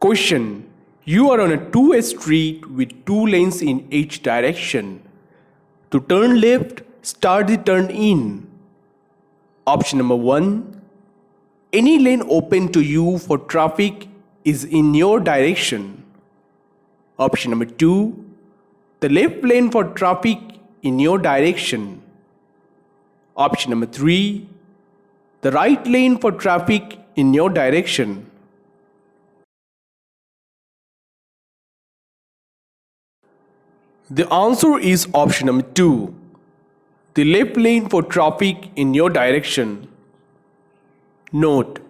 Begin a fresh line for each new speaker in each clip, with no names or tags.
Question. You are on a two-way street with two lanes in each direction. To turn left, start the turn in. Option number 1. Any lane open to you for traffic is in your direction. Option number 2. The left lane for traffic in your direction. Option number 3. The right lane for traffic in your direction. The answer is option number 2. The left lane for traffic in your direction. Note: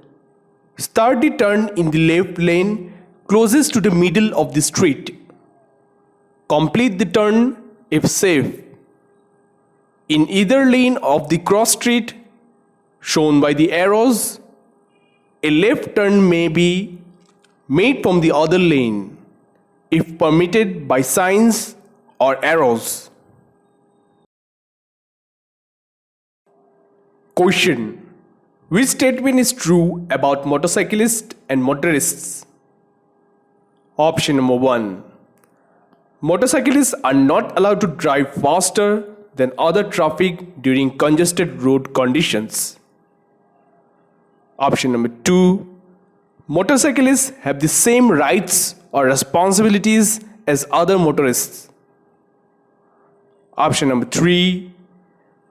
start the turn in the left lane closest to the middle of the street. Complete the turn if safe in either lane of the cross street shown by the arrows. A left turn may be made from the other lane if permitted by signs or arrows. Question. Which statement is true about motorcyclists and motorists? Option number 1. Motorcyclists are not allowed to drive faster than other traffic during congested road conditions. Option number 2. Motorcyclists have the same rights or responsibilities as other motorists. Option number 3.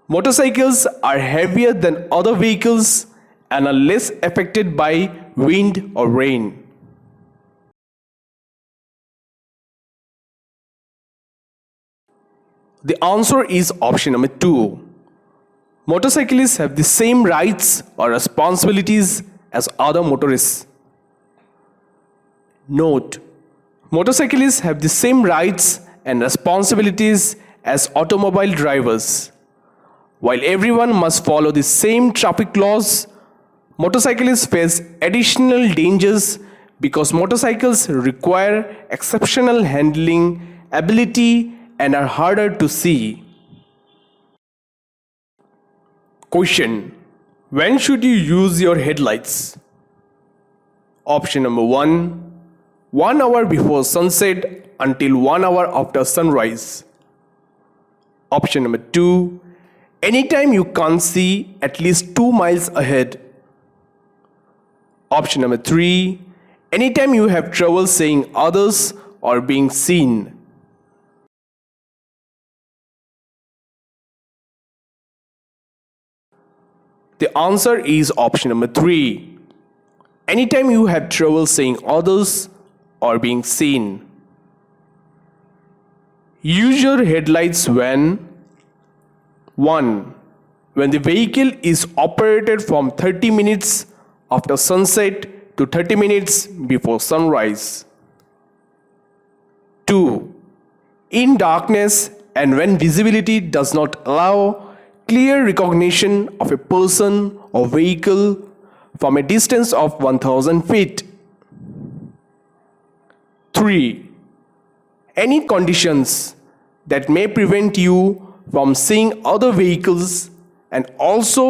Motorcycles are heavier than other vehicles and are less affected by wind or rain. The answer is option number 2. Motorcyclists have the same rights or responsibilities as other motorists. Note: motorcyclists have the same rights and responsibilities as automobile drivers. While everyone must follow the same traffic laws, motorcyclists face additional dangers because motorcycles require exceptional handling ability and are harder to see. Question. When should you use your headlights? Option number 1. 1 hour before sunset until 1 hour after sunrise. Option number 2. Anytime you can't see at least 2 miles ahead. Option number 3. Anytime you have trouble seeing others or being seen. The answer is option number 3. Anytime you have trouble seeing others or being seen. Use your headlights when 1. When the vehicle is operated from 30 minutes after sunset to 30 minutes before sunrise. 2. In darkness and when visibility does not allow clear recognition of a person or vehicle from a distance of 1,000 feet. 3. Any conditions that may prevent you from seeing other vehicles and also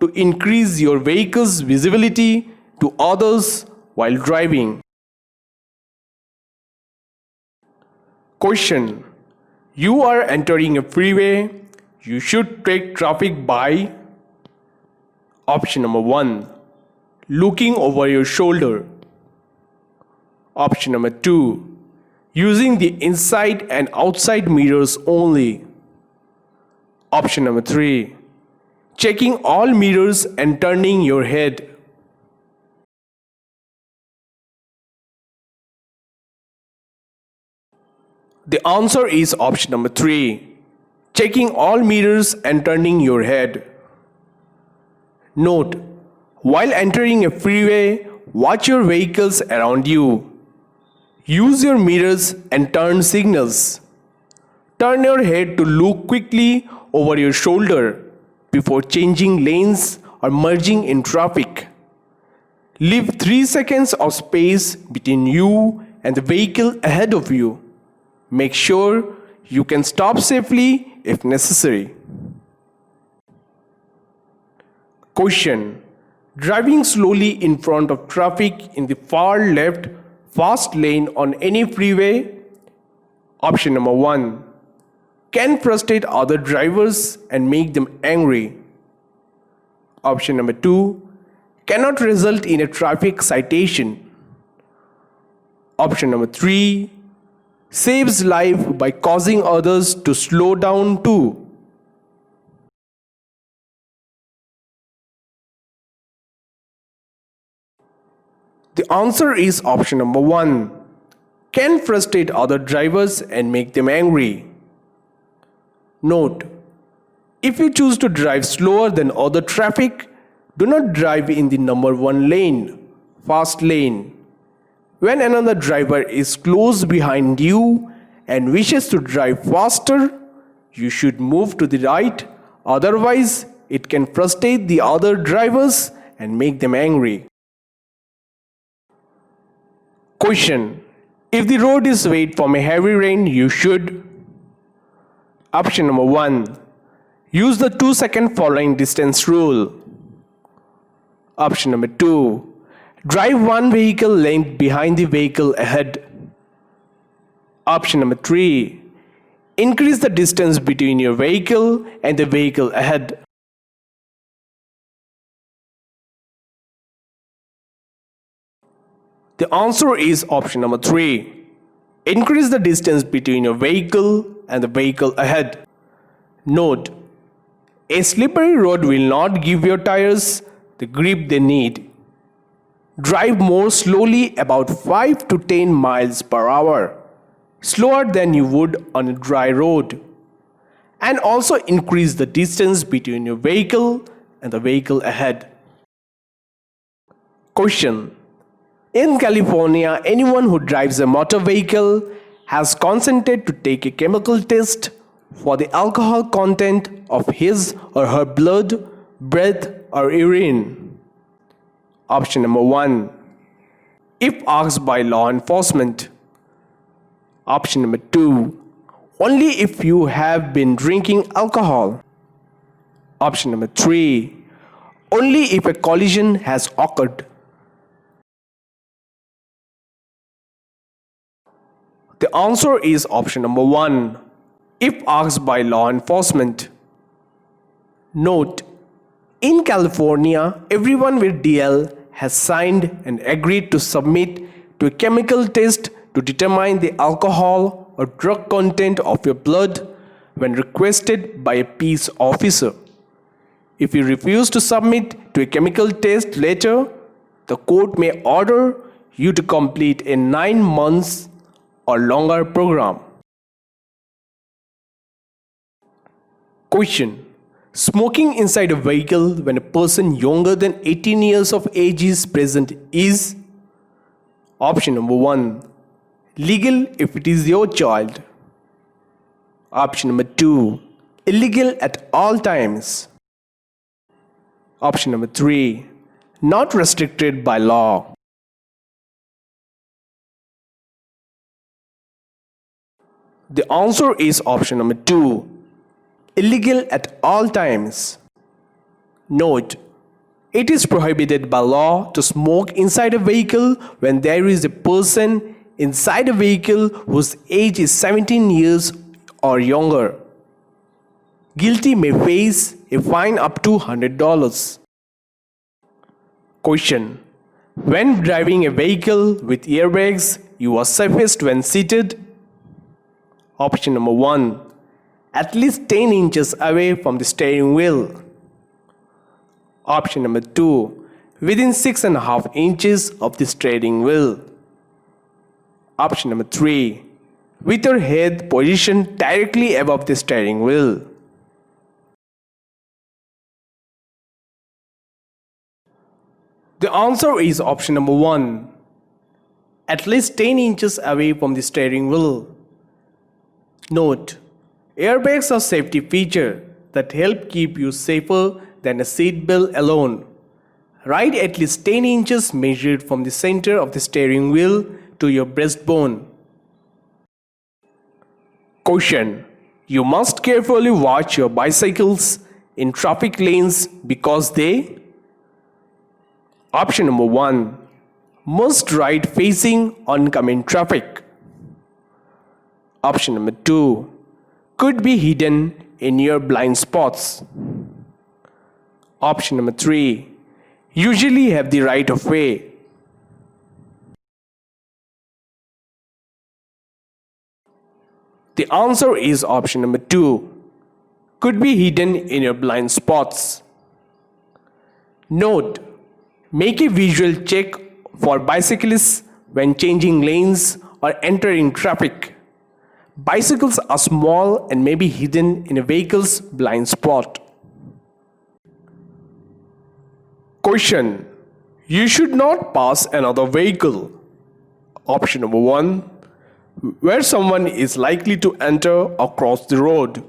to increase your vehicle's visibility to others while driving. Question. You are entering a freeway. You should take traffic by option number 1. Looking over your shoulder. Option number 2. Using the inside and outside mirrors only. Option number 3. Checking all mirrors and turning your head. The answer is option number 3. Checking all mirrors and turning your head. Note: while entering a freeway, watch your vehicles around you. Use your mirrors and turn signals. Turn your head to look quickly over your shoulder before changing lanes or merging in traffic. Leave 3 seconds of space between you and the vehicle ahead of you. Make sure you can stop safely if necessary. Question. Driving slowly in front of traffic in the far left fast lane on any freeway? Option number 1. Can frustrate other drivers and make them angry. Option number 2. Cannot result in a traffic citation. Option number 3. Saves life by causing others to slow down too. The answer is option number 1. Can frustrate other drivers and make them angry. Note: if you choose to drive slower than other traffic, do not drive in the number 1 lane, fast lane. When another driver is close behind you and wishes to drive faster, you should move to the right, otherwise it can frustrate the other drivers and make them angry. Question: if the road is wet from a heavy rain, you should. Option number 1. Use the 2-second following distance rule. Option number 2. Drive one vehicle length behind the vehicle ahead. Option number 3. Increase the distance between your vehicle and the vehicle ahead. The answer is option number 3. Increase the distance between your vehicle and the vehicle ahead. Note: a slippery road will not give your tires the grip they need. Drive more slowly, about 5 to 10 miles per hour, slower than you would on a dry road. And also increase the distance between your vehicle and the vehicle ahead. Question: in California, anyone who drives a motor vehicle has consented to take a chemical test for the alcohol content of his or her blood, breath, or urine. Option number 1. If asked by law enforcement. Option number 2. Only if you have been drinking alcohol. Option number 3. Only if a collision has occurred. The answer is option number 1. If asked by law enforcement. Note: in California, everyone with DL has signed and agreed to submit to a chemical test to determine the alcohol or drug content of your blood when requested by a peace officer. If you refuse to submit to a chemical test later, the court may order you to complete a 9 months or longer program. Question: smoking inside a vehicle when a person younger than 18 years of age is present is? Option number 1. Legal if it is your child. Option number 2. Illegal at all times. Option number 3. Not restricted by law. The answer is option number 2. Illegal at all times. Note: it is prohibited by law to smoke inside a vehicle when there is a person inside a vehicle whose age is 17 years or younger. Guilty may face a fine up to $100. Question: when driving a vehicle with airbags, you are safest when seated? Option number 1. At least 10 inches away from the steering wheel. Option number 2. Within 6.5 inches of the steering wheel. Option number 3. With your head positioned directly above the steering wheel. The answer is option number 1. At least 10 inches away from the steering wheel. Note: airbags are safety feature that help keep you safer than a seat belt alone. Ride at least 10 inches measured from the center of the steering wheel to your breastbone. Question: you must carefully watch your bicycles in traffic lanes because they? Option number 1. Must ride facing oncoming traffic. Option number 2. Could be hidden in your blind spots. Option number 3. Usually have the right of way. The answer is option number 2. Could be hidden in your blind spots. Note: make a visual check for bicyclists when changing lanes or entering traffic. Bicycles are small and may be hidden in a vehicle's blind spot. Question: you should not pass another vehicle. Option number 1. Where someone is likely to enter or cross the road.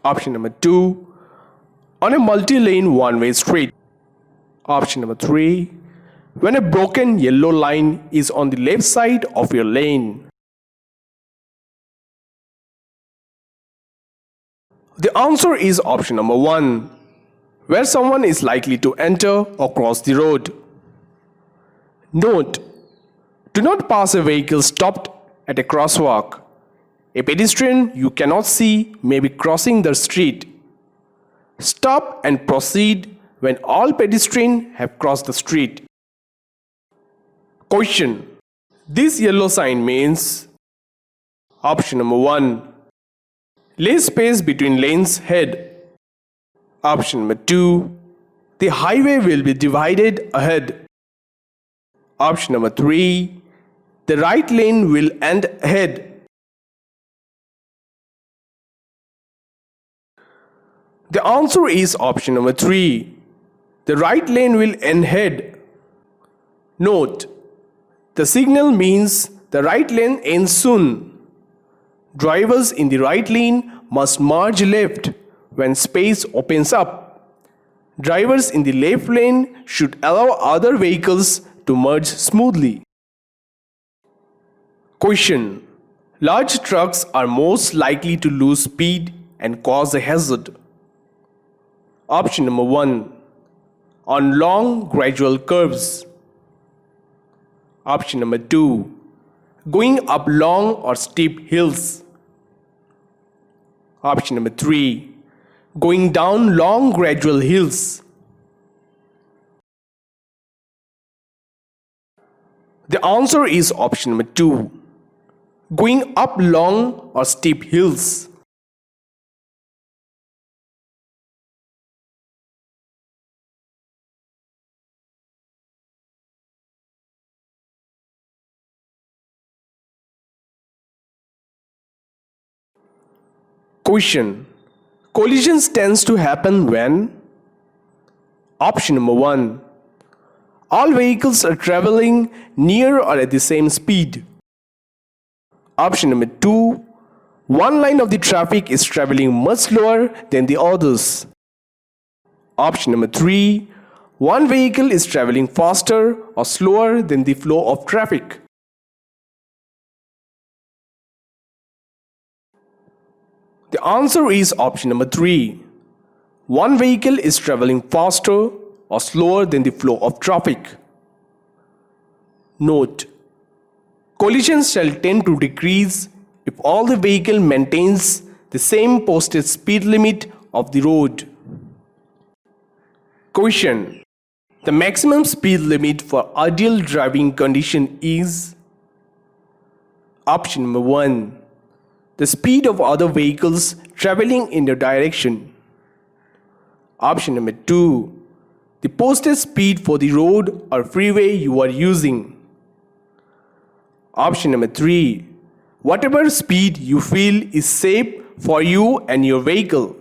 Option number 2. On a multi-lane one-way street. Option number 3. When a broken yellow line is on the left side of your lane. The answer is option number 1. Where someone is likely to enter or cross the road. Note: do not pass a vehicle stopped at a crosswalk. A pedestrian you cannot see may be crossing the street. Stop and proceed when all pedestrians have crossed the street. Question: this yellow sign means. Option number 1. Lay space between lanes ahead. Option number 2. The highway will be divided ahead. Option number 3. The right lane will end ahead. The answer is option number 3. The right lane will end ahead. Note: the signal means the right lane ends soon. Drivers in the right lane must merge left when space opens up. Drivers in the left lane should allow other vehicles to merge smoothly. Question: large trucks are most likely to lose speed and cause a hazard. Option number 1. On long gradual curves. Option number 2. Going up long or steep hills. Option number 3. Going down long gradual hills. The answer is option number 2. Going up long or steep hills. Question: collisions tends to happen when. Option number 1. All vehicles are traveling near or at the same speed. Option number 2. One line of the traffic is traveling much slower than the others. Option number 3. One vehicle is traveling faster or slower than the flow of traffic. The answer is option number 3. One vehicle is traveling faster or slower than the flow of traffic. Note: collisions shall tend to decrease if all the vehicle maintains the same posted speed limit of the road. Question: the maximum speed limit for ideal driving condition is. Option number 1. The speed of other vehicles traveling in the direction. Option number 2. The posted speed for the road or freeway you are using. Option number 3. Whatever speed you feel is safe for you and your vehicle.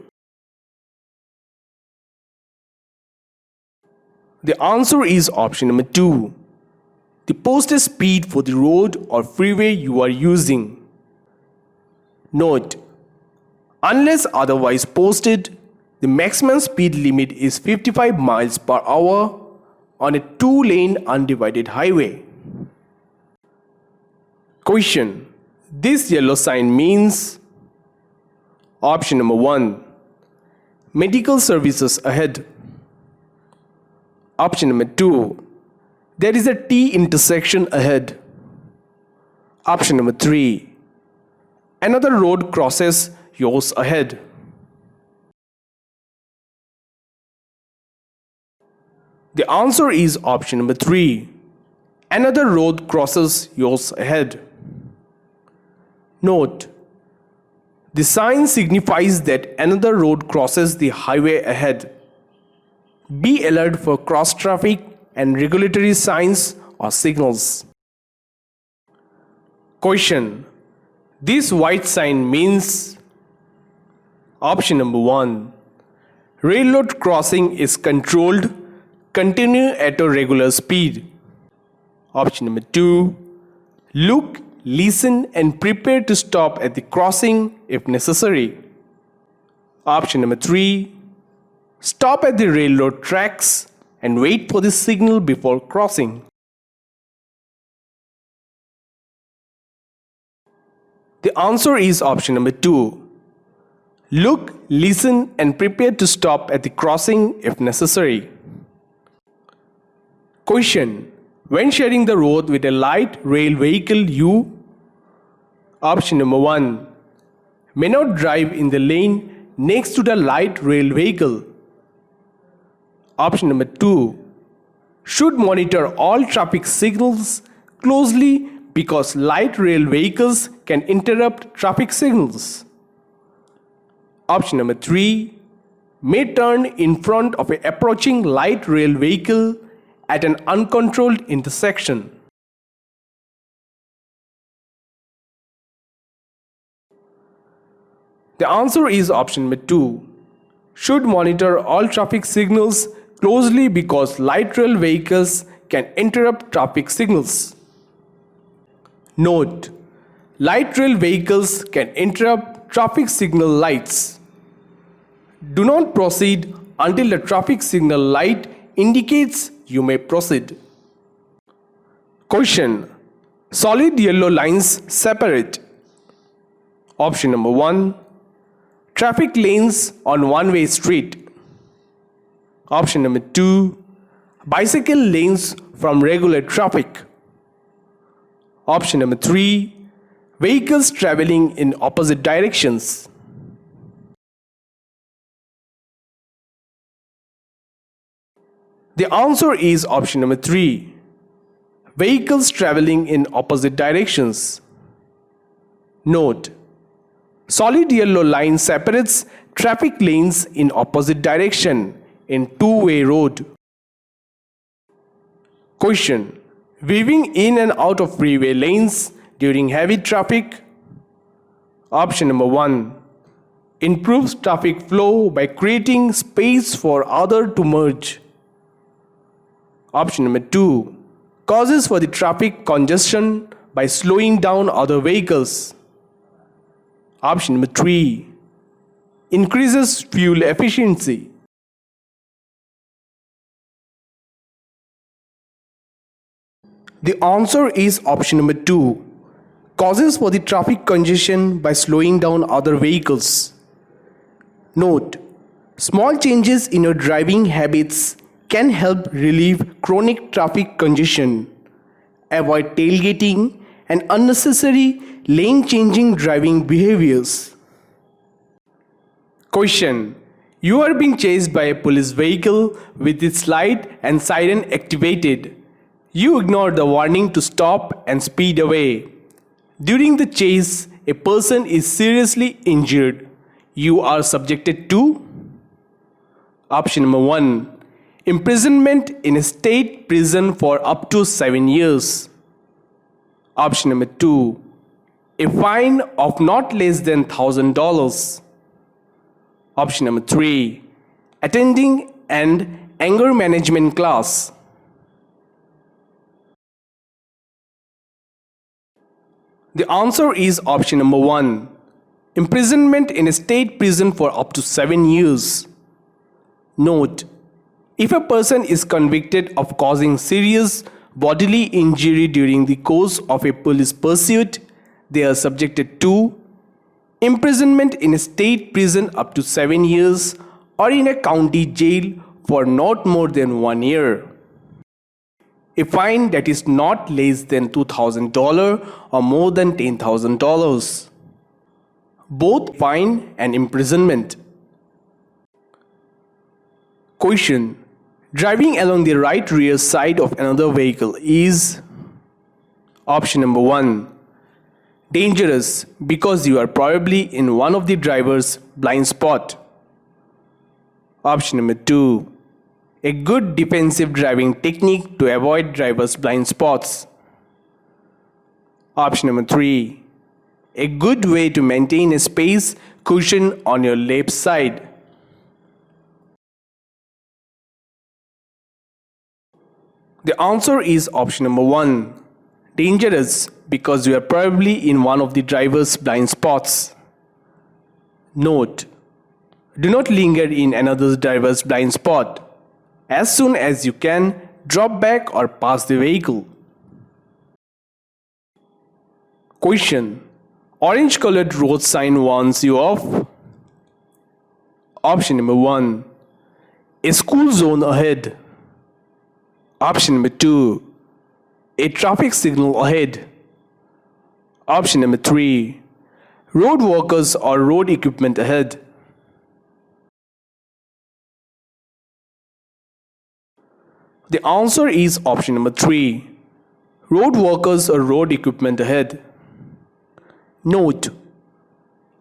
The answer is option number 2. The posted speed for the road or freeway you are using. Note: unless otherwise posted, the maximum speed limit is 55 miles per hour on a 2-lane undivided highway. Question: this yellow sign means. Option number 1. Medical services ahead. Option number 2. There is a T intersection ahead. Option number 3. Another road crosses yours ahead. The answer is option number 3. Another road crosses yours ahead. Note: the sign signifies that another road crosses the highway ahead. Be alert for cross traffic and regulatory signs or signals. Question: this white sign means? Option number 1. Railroad crossing is controlled. Continue at a regular speed. Option number 2. Look, listen and prepare to stop at the crossing if necessary. Option number 3. Stop at the railroad tracks and wait for the signal before crossing. The answer is option number 2. Look, listen and prepare to stop at the crossing if necessary. Question: when sharing the road with a light rail vehicle, you? Option number 1. May not drive in the lane next to the light rail vehicle. Option number 2. Should monitor all traffic signals closely because light rail vehicles can interrupt traffic signals. Option number 3. May turn in front of an approaching light rail vehicle at an uncontrolled intersection. The answer is option number 2. Should monitor all traffic signals closely because light rail vehicles can interrupt traffic signals. Note: light rail vehicles can interrupt traffic signal lights. Do not proceed until the traffic signal light indicates you may proceed. Question: solid yellow lines separate. Option number 1. Traffic lanes on one-way street. Option number 2. Bicycle lanes from regular traffic. Option number 3. Vehicles traveling in opposite directions. The answer is option number 3. Vehicles traveling in opposite directions. Note: solid yellow line separates traffic lanes in opposite direction in two-way road. Question: weaving in and out of freeway lanes during heavy traffic. Option number 1. Improves traffic flow by creating space for others to merge. Option number 2. Causes for the traffic congestion by slowing down other vehicles. Option number 3. Increases fuel efficiency. The answer is option number 2. Causes for the traffic congestion by slowing down other vehicles. Note: small changes in your driving habits can help relieve chronic traffic congestion. Avoid tailgating and unnecessary lane-changing driving behaviors. Question: you are being chased by a police vehicle with its light and siren activated. You ignore the warning to stop and speed away. During the chase, a person is seriously injured. You are subjected to? Option number 1. Imprisonment in a state prison for up to 7 years. Option number 2. A fine of not less than $1,000. Option number 3. Attending an anger management class. The answer is option number 1. Imprisonment in a state prison for up to 7 years. Note: if a person is convicted of causing serious bodily injury during the course of a police pursuit, they are subjected to imprisonment in a state prison up to 7 years or in a county jail for not more than 1 year. a fine that is not less than $2,000 or more than $10,000. Both fine and imprisonment. Question. Driving along the right rear side of another vehicle is option number 1. Dangerous because you are probably in one of the driver's blind spot. Option number 2. A good defensive driving technique to avoid driver's blind spots. Option number 3. A good way to maintain a space cushion on your left side. The answer is option number 1. Dangerous because you are probably in one of the driver's blind spots. Note: do not linger in another driver's blind spot. As soon as you can, drop back or pass the vehicle. Question. Orange colored road sign warns you of option number 1. A school zone ahead. Option number 2. A traffic signal ahead. Option number 3. Road workers or road equipment ahead. The answer is option number 3. Road workers or road equipment ahead. Note: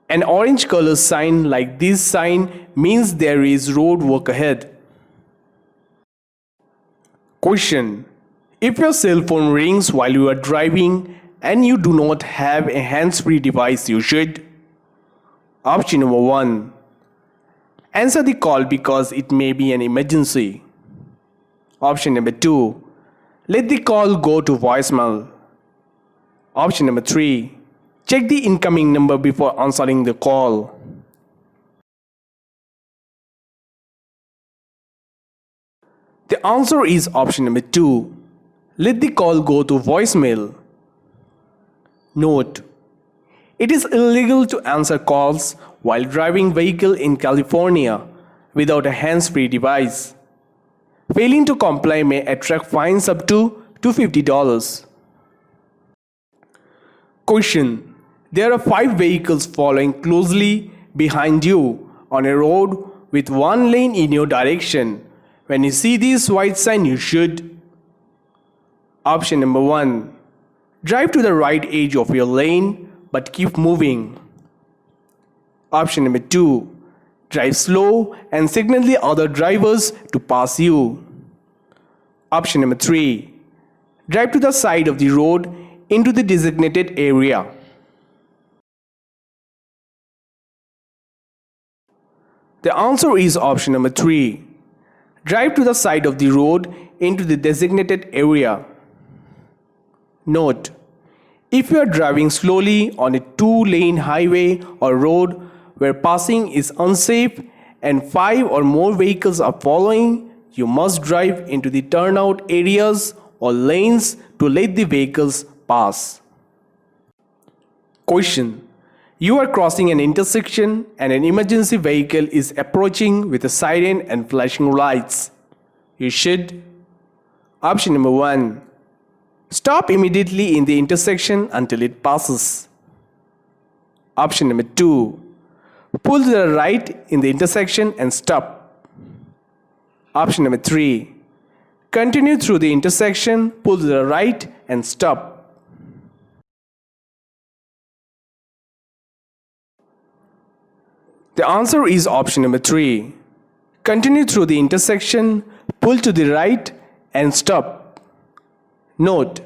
an orange color sign like this sign means there is road work ahead. Question. If your cell phone rings while you are driving and you do not have a hands-free device, you should option number 1. Answer the call because it may be an emergency. Option number 2. Let the call go to voicemail. Option number 3. Check the incoming number before answering the call. The answer is option number 2. Let the call go to voicemail. Note: it is illegal to answer calls while driving vehicle in California without a hands-free device. Failing to comply may attract fines up to $250. Question. There are 5 vehicles following closely behind you on a road with one lane in your direction. When you see this white sign, you should option number 1. Drive to the right edge of your lane but keep moving. Option number 2. Drive slow and signal the other drivers to pass you. Option number 3. Drive to the side of the road into the designated area. The answer is option number 3. Drive to the side of the road into the designated area. Note: if you are driving slowly on a 2-lane highway or road where passing is unsafe and 5 or more vehicles are following, you must drive into the turnout areas or lanes to let the vehicles pass. Question. You are crossing an intersection and an emergency vehicle is approaching with a siren and flashing lights. You should option number 1. Stop immediately in the intersection until it passes. Option number 2. Pull to the right in the intersection and stop. Option number 3. Continue through the intersection, pull to the right and stop. The answer is option number 3. Continue through the intersection, pull to the right and stop. Note: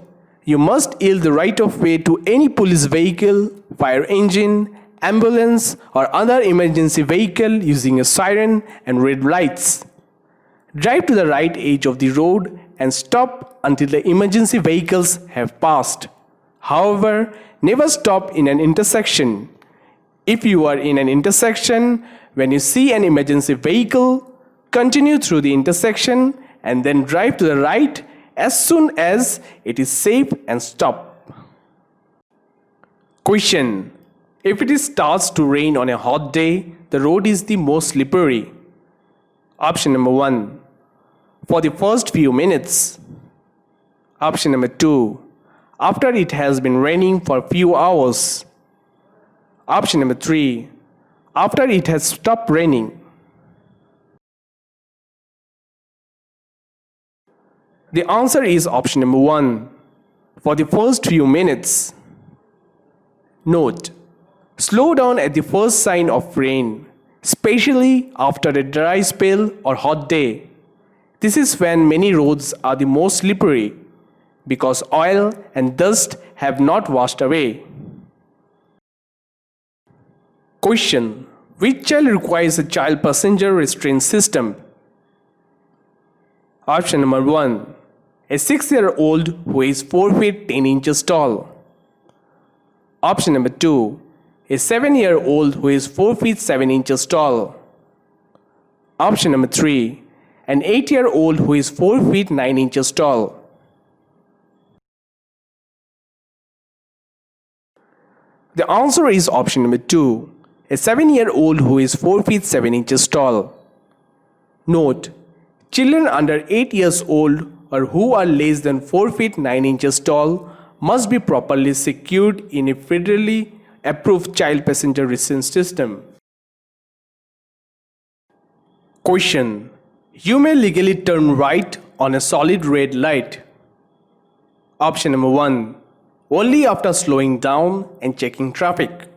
you must yield the right of way to any police vehicle, fire engine, ambulance or other emergency vehicle using a siren and red lights. Drive to the right edge of the road and stop until the emergency vehicles have passed. However, never stop in an intersection. If you are in an intersection, when you see an emergency vehicle, continue through the intersection and then drive to the right as soon as it is safe and stop. Question. If it starts to rain on a hot day, the road is the most slippery. Option number 1. For the first few minutes. Option number 2. After it has been raining for a few hours. Option number 3. After it has stopped raining. The answer is option number 1. For the first few minutes. Note: slow down at the first sign of rain, especially after a dry spell or hot day. This is when many roads are the most slippery because oil and dust have not washed away. Question: which child requires a child passenger restraint system? Option number 1. A 6-year-old who is 4 feet 10 inches tall. Option number 2. A 7-year-old who is 4 feet 7 inches tall. Option number 3. An 8-year-old who is 4 feet 9 inches tall. The answer is option number 2. A 7-year-old who is 4 feet 7 inches tall. Note: children under 8 years old or who are less than 4 feet 9 inches tall must be properly secured in a federally approved child passenger restraint system. Question: you may legally turn right on a solid red light. Option number 1. Only after slowing down and checking traffic.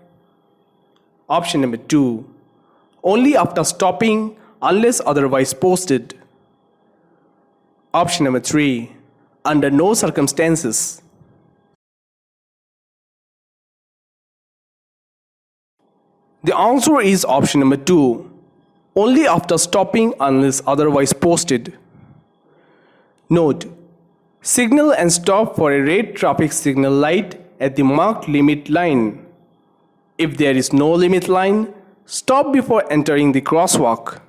Option number 2. Only after stopping unless otherwise posted. Option number 3. Under no circumstances. The answer is option number 2. Only after stopping unless otherwise posted. Note: signal and stop for a red traffic signal light at the marked limit line. If there is no limit line, stop before entering the crosswalk.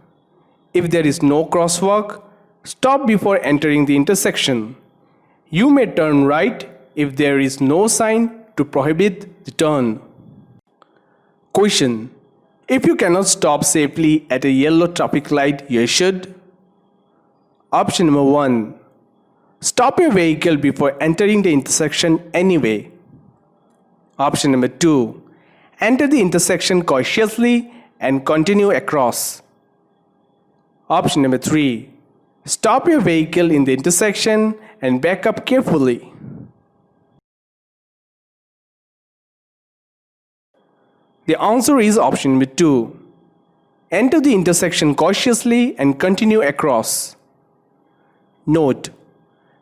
If there is no crosswalk, stop before entering the intersection. You may turn right if there is no sign to prohibit the turn. Question: if you cannot stop safely at a yellow traffic light, you should. Option number 1. Stop your vehicle before entering the intersection anyway. Option number 2. Enter the intersection cautiously and continue across. Option number 3. Stop your vehicle in the intersection and back up carefully. The answer is option number 2. Enter the intersection cautiously and continue across. Note: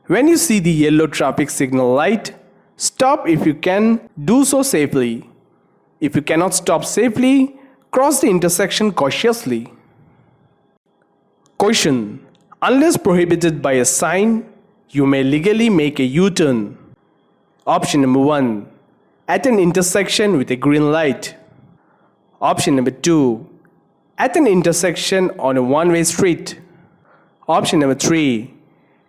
when you see the yellow traffic signal light, stop if you can do so safely. If you cannot stop safely, cross the intersection cautiously. Question: unless prohibited by a sign, you may legally make a U-turn. Option number 1. At an intersection with a green light. Option number 2. At an intersection on a one-way street. Option number 3.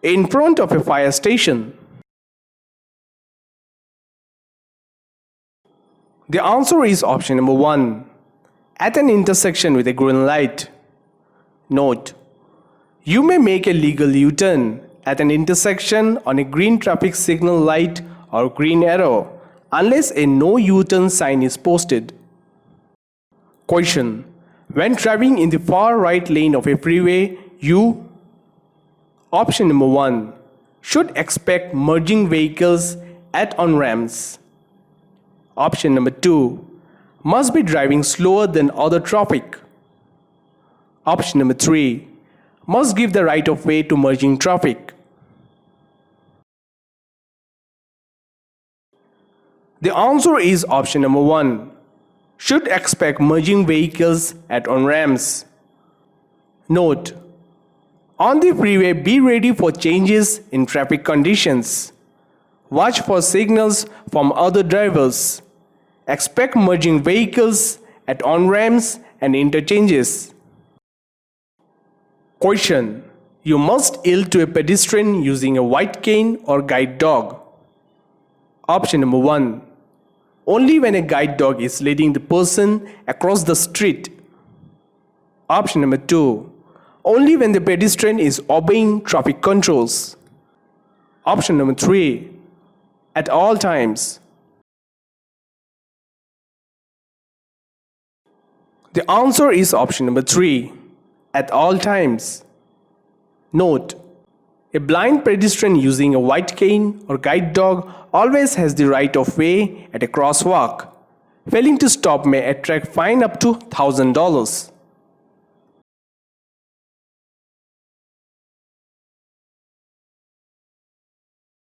In front of a fire station. The answer is option number 1. At an intersection with a green light. Note: you may make a legal U-turn at an intersection on a green traffic signal light or green arrow unless a no U-turn sign is posted. Question: when traveling in the far right lane of a freeway, you Option number 1. Should expect merging vehicles at on-ramps. Option number 2. Must be driving slower than other traffic. Option number 3. Must give the right of way to merging traffic. The answer is option number 1. Should expect merging vehicles at on-ramps. Note: on the freeway, be ready for changes in traffic conditions. Watch for signals from other drivers. Expect merging vehicles at on-ramps and interchanges. Question: you must yield to a pedestrian using a white cane or guide dog. Option number 1. Only when a guide dog is leading the person across the street. Option number 2. Only when the pedestrian is obeying traffic controls. Option number 3. At all times. The answer is option number 3. At all times. Note: a blind pedestrian using a white cane or guide dog always has the right of way at a crosswalk. Failing to stop may attract fine up to $1,000.